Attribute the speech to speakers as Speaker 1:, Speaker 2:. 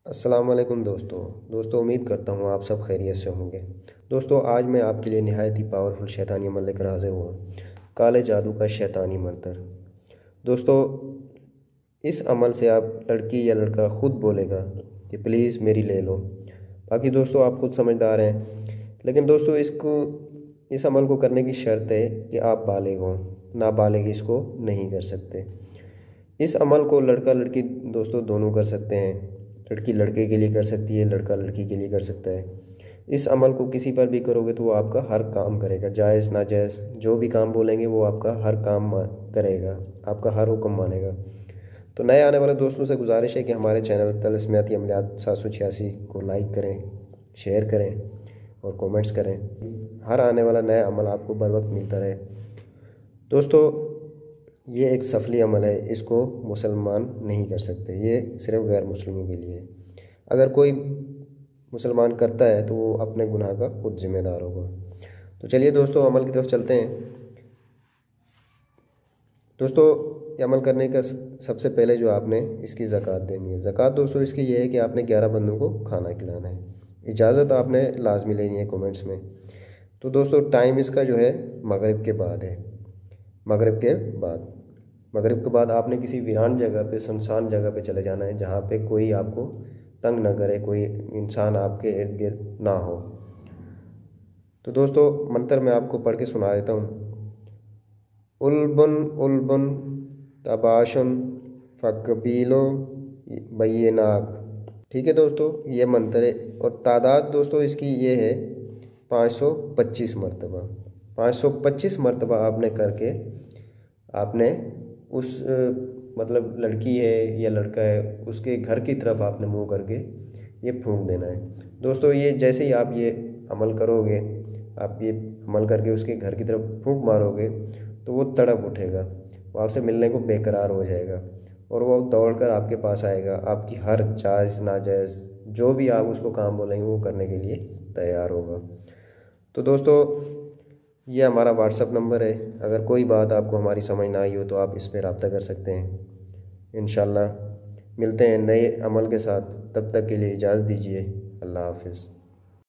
Speaker 1: अस्सलाम वालेकुम दोस्तों उम्मीद करता हूँ आप सब खैरियत से होंगे। दोस्तों आज मैं आपके लिए नहायत ही पावरफुल शैतानी अमल लेकर हाजिर हुआ हूँ, काले जादू का शैतानी मंतर। दोस्तों इस अमल से आप लड़की या लड़का खुद बोलेगा कि प्लीज़ मेरी ले लो। बाकी दोस्तों आप खुद समझदार हैं, लेकिन दोस्तों इस अमल को करने की शर्त है कि आप बालिग हों। नाबालिग इसको नहीं कर सकते। इस अमल को लड़का लड़की दोस्तों दोनों कर सकते हैं। लड़की लड़के के लिए कर सकती है, लड़का लड़की के लिए कर सकता है। इस अमल को किसी पर भी करोगे तो वो आपका हर काम करेगा, जायज़ नाजायज़ जो भी काम बोलेंगे वो आपका हर काम करेगा, आपका हर हुक्म मानेगा। तो नए आने वाले दोस्तों से गुजारिश है कि हमारे चैनल तलस्मियाती अमलियात 786 को लाइक करें, शेयर करें और कमेंट्स करें। हर आने वाला नया अमल आपको बर वक्त मिलता रहे। दोस्तों ये एक सफली अमल है, इसको मुसलमान नहीं कर सकते, ये सिर्फ गैर मुस्लिमों के लिए है। अगर कोई मुसलमान करता है तो वो अपने गुनाह का खुद जिम्मेदार होगा। तो चलिए दोस्तों अमल की तरफ चलते हैं। दोस्तों ये अमल करने का सबसे पहले जो आपने इसकी ज़कात देनी है। ज़कात दोस्तों इसकी ये है कि आपने 11 बंदों को खाना खिलाना है। इजाज़त आपने लाजमी लेनी है कमेंट्स में। तो दोस्तों टाइम इसका जो है मगरिब के बाद है। मगरिब के बाद आपने किसी वीरान जगह पे, सुनसान जगह पे चले जाना है, जहाँ पे कोई आपको तंग न करे, कोई इंसान आपके इर्द गिर्द ना हो। तो दोस्तों मंत्र मैं आपको पढ़ के सुना देता हूँ। उल्बन उल्बन तबाशन फ़कबीलो बैनाक। ठीक है दोस्तों, ये मंत्र है और तादाद दोस्तों इसकी ये है 525 मरतबा। 525 मरतबा आपने करके आपने उस मतलब लड़की है या लड़का है उसके घर की तरफ आपने मुंह करके ये फूंक देना है। दोस्तों ये जैसे ही आप ये अमल करोगे, आप ये अमल करके उसके घर की तरफ फूंक मारोगे तो वो तड़प उठेगा, वो आपसे मिलने को बेकरार हो जाएगा और वो दौड़कर आपके पास आएगा। आपकी हर जायज़ नाजायज़ जो भी आप उसको काम बोलेंगे वो करने के लिए तैयार होगा। तो दोस्तों ये हमारा व्हाट्सअप नंबर है। अगर कोई बात आपको हमारी समझ ना आई हो तो आप इस पर रब्ता कर सकते हैं। इंशाल्लाह मिलते हैं नए अमल के साथ, तब तक के लिए इजाज़त दीजिए। अल्लाह हाफ़िज़।